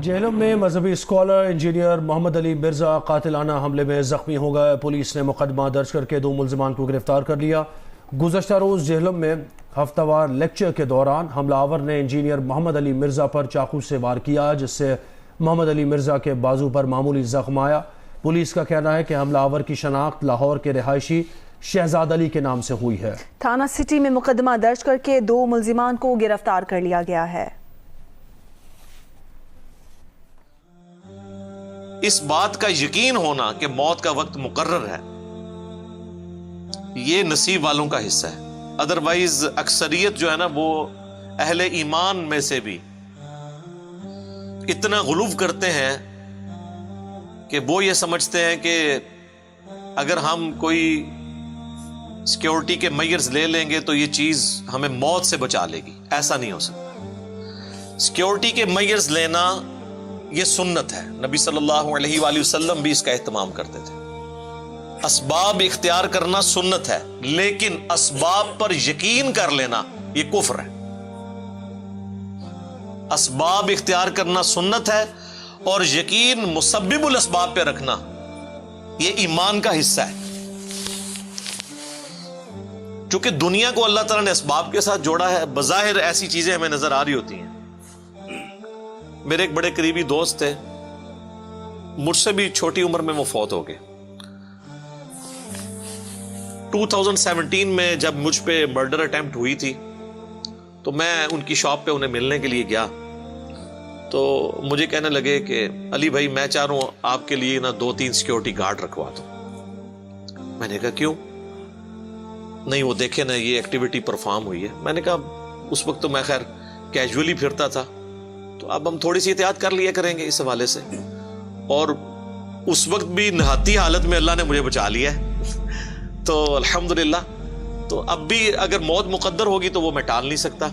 جہلم میں مذہبی scholar engineer محمد علی مرزا قاتلانہ حملے میں زخمی ہو گئے۔ پولیس نے مقدمہ درج کر کے 2 ملزمان کو گرفتار کر لیا۔ گزشتہ روز جہلم میں ہفتہ وار لیکچر کے دوران حملہ آور نے انجینئر محمد علی مرزا پر چاقو سے وار کیا، جس سے محمد علی مرزا کے بازو پر معمولی زخم آیا۔ پولیس کا کہنا ہے کہ حملہ آور کی شناخت لاہور کے رہائشی شہزاد علی کے نام سے ہوئی ہے۔ تھانہ سٹی میں مقدمہ درج کر کے 2 ملزمان کو گرفتار کر لیا گیا ہے۔ اس بات کا یقین ہونا کہ موت کا وقت مقرر ہے، یہ نصیب والوں کا حصہ ہے۔ ادروائز اکثریت جو ہے نا، وہ اہل ایمان میں سے بھی اتنا غلو کرتے ہیں کہ وہ یہ سمجھتے ہیں کہ اگر ہم کوئی سیکیورٹی کے میئرز لے لیں گے تو یہ چیز ہمیں موت سے بچا لے گی۔ ایسا نہیں ہو سکتا۔ سیکیورٹی کے میئرز لینا یہ سنت ہے، نبی صلی اللہ علیہ وآلہ وسلم بھی اس کا اہتمام کرتے تھے۔ اسباب اختیار کرنا سنت ہے، لیکن اسباب پر یقین کر لینا یہ کفر ہے۔ اسباب اختیار کرنا سنت ہے، اور یقین مسبب الاسباب پہ رکھنا یہ ایمان کا حصہ ہے۔ چونکہ دنیا کو اللہ تعالیٰ نے اسباب کے ساتھ جوڑا ہے، بظاہر ایسی چیزیں ہمیں نظر آ رہی ہوتی ہیں۔ میرے ایک بڑے قریبی دوست تھے، مجھ سے بھی چھوٹی عمر میں وہ فوت ہو گئے۔ 2017 میں جب مجھ پہ مرڈر اٹیمپٹ ہوئی تھی تو میں ان کی شاپ پہ انہیں ملنے کے لیے گیا، تو مجھے کہنے لگے کہ علی بھائی میں چاہ رہا ہوں آپ کے لیے نا 2-3 سیکیورٹی گارڈ رکھوا دوں۔ میں نے کہا کیوں؟ نہیں وہ دیکھیں نا یہ ایکٹیویٹی پرفارم ہوئی ہے۔ میں نے کہا اس وقت تو میں خیر کیجولی پھرتا تھا، تو اب ہم تھوڑی سی احتیاط کر لیا کریں گے اس حوالے سے، اور اس وقت بھی نہاتی حالت میں اللہ نے مجھے بچا لیا ہے تو الحمدللہ۔ تو اب بھی اگر موت مقدر ہوگی تو وہ میں ٹال نہیں سکتا۔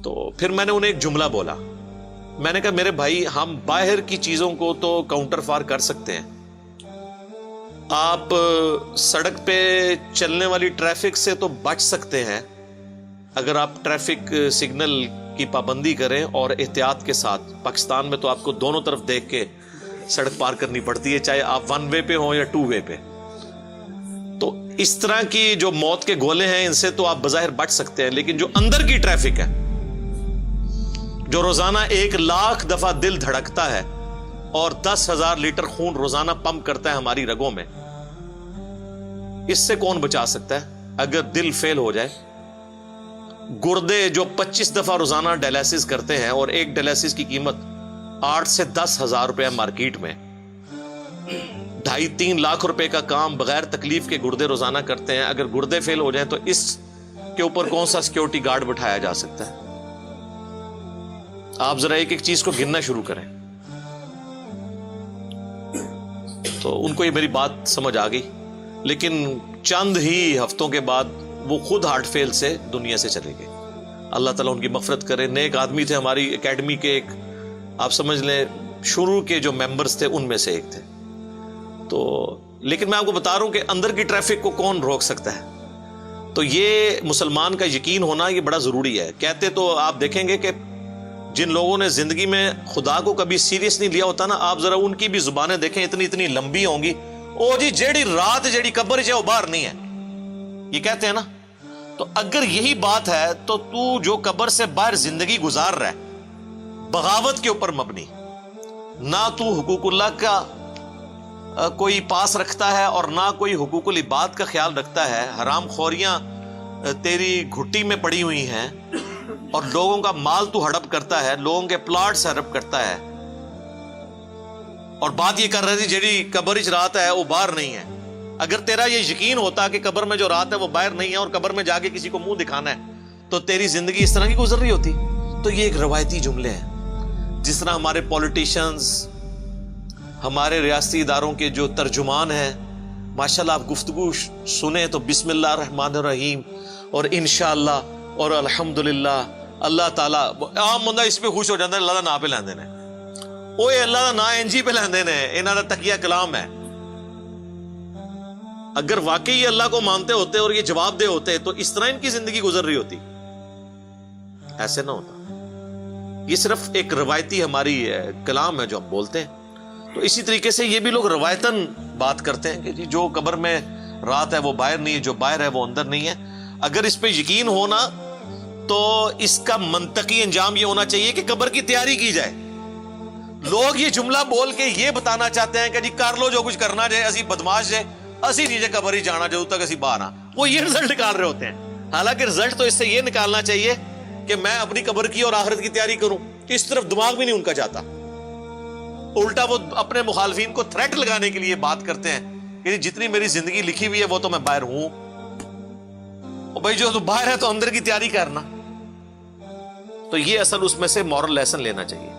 تو پھر میں نے انہیں ایک جملہ بولا، میں نے کہا میرے بھائی ہم باہر کی چیزوں کو تو کاؤنٹر فار کر سکتے ہیں، آپ سڑک پہ چلنے والی ٹریفک سے تو بچ سکتے ہیں اگر آپ ٹریفک سگنل کی پابندی کریں اور احتیاط کے ساتھ۔ پاکستان میں تو آپ کو دونوں طرف دیکھ کے سڑک پار کرنی پڑتی ہے، چاہے آپ 1 وے پہ ہوں یا 2 وے پہ۔ تو اس طرح کی جو موت کے گولے ہیں ان سے تو آپ بظاہر بچ سکتے ہیں، لیکن جو اندر کی ٹریفک ہے، جو روزانہ 1,00,000 دفعہ دل دھڑکتا ہے اور 10,000 لیٹر خون روزانہ پمپ کرتا ہے ہماری رگوں میں، اس سے کون بچا سکتا ہے؟ اگر دل فیل ہو جائے، گردے جو 25 دفعہ روزانہ ڈائلیسس کرتے ہیں، اور ایک ڈائلیسس کی قیمت 8 سے 10,000 روپے مارکیٹ میں، 2.5-3 لاکھ روپے کا کام بغیر تکلیف کے گردے روزانہ کرتے ہیں۔ اگر گردے فیل ہو جائیں تو اس کے اوپر کون سا سیکیورٹی گارڈ بٹھایا جا سکتا ہے؟ آپ ذرا ایک ایک چیز کو گننا شروع کریں۔ تو ان کو یہ میری بات سمجھ آ گئی، لیکن چند ہی ہفتوں کے بعد وہ خود ہارٹ فیل سے دنیا سے چلے گئے۔ اللہ تعالیٰ ان کی مغفرت کرے۔ نیک آدمی تھے، ہماری اکیڈمی کے ایک آپ سمجھ لیں شروع کے جو ممبرز تھے ان میں سے ایک تھے۔ تو لیکن میں آپ کو بتا رہا ہوں کہ اندر کی ٹریفک کو کون روک سکتا ہے؟ تو یہ مسلمان کا یقین ہونا یہ بڑا ضروری ہے۔ کہتے تو آپ دیکھیں گے کہ جن لوگوں نے زندگی میں خدا کو کبھی سیریس نہیں لیا ہوتا نا، آپ ذرا ان کی بھی زبانیں دیکھیں، اتنی لمبی ہوں گی، او جی جیڑی رات جیڑی قبر ہے وہ باہر نہیں ہے، یہ کہتے ہیں نا۔ تو اگر یہی بات ہے تو جو قبر سے باہر زندگی گزار رہا ہے بغاوت کے اوپر مبنی، نہ تو حقوق اللہ کا کوئی پاس رکھتا ہے اور نہ کوئی حقوق العباد کا خیال رکھتا ہے، حرام خوریاں تیری گھٹی میں پڑی ہوئی ہیں، اور لوگوں کا مال تو ہڑپ کرتا ہے، لوگوں کے پلاٹس ہڑپ کرتا ہے، اور بات یہ کر رہے تھے جیڑی قبر وچ رات ہے وہ باہر نہیں ہے۔ اگر تیرا یہ یقین ہوتا کہ قبر میں جو رات ہے وہ باہر نہیں ہے اور قبر میں جا کے کسی کو منہ دکھانا ہے، تو تیری زندگی اس طرح کی گزر رہی ہوتی؟ تو یہ ایک روایتی جملے ہیں، جس طرح ہمارے پولیٹیشنز، ہمارے ریاستی اداروں کے جو ترجمان ہیں، ماشاءاللہ آپ گفتگو سنیں تو بسم اللہ الرحمن الرحیم اور انشاءاللہ اور الحمدللہ، اللہ تعالیٰ عام بندہ اس پہ خوش ہو جاتا ہے، اللہ کا نام پہ لیندے نے، اوے اللہ کا نام NG پہ لیندے نے، انہاں دا تقیہ کلام ہے۔ اگر واقعی یہ اللہ کو مانتے ہوتے اور یہ جواب دے ہوتے تو اس طرح ان کی زندگی گزر رہی ہوتی؟ ایسے نہ ہوتا۔ یہ صرف ایک روایتی ہماری کلام ہے جو ہم بولتے ہیں. تو اسی طریقے سے یہ بھی لوگ روایتاً بات کرتے ہیں کہ جی جو قبر میں رات ہے وہ باہر نہیں ہے, جو باہر ہے وہ اندر نہیں ہے. اگر اس پہ یقین ہونا تو اس کا منطقی انجام یہ ہونا چاہیے کہ قبر کی تیاری کی جائے. لوگ یہ جملہ بول کے یہ بتانا چاہتے ہیں کہ جی کر لو جو کچھ کرنا جائے, اسی بدماش جائے, اسی نیچے قبر ہی جانا جب تک اسی باہر وہ یہ رزلٹ نکال رہے ہوتے ہیں. حالانکہ رزلٹ تو اس سے یہ نکالنا چاہیے کہ میں اپنی قبر کی اور آخرت کی تیاری کروں. اس طرف دماغ بھی نہیں ان کا جاتا. الٹا وہ اپنے مخالفین کو تھریٹ لگانے کے لیے بات کرتے ہیں کہ جتنی میری زندگی لکھی ہوئی ہے وہ تو میں باہر ہوں. بھائی جو تو باہر ہے تو اندر کی تیاری کرنا. تو یہ اصل اس میں سے مورل لیسن لینا چاہیے.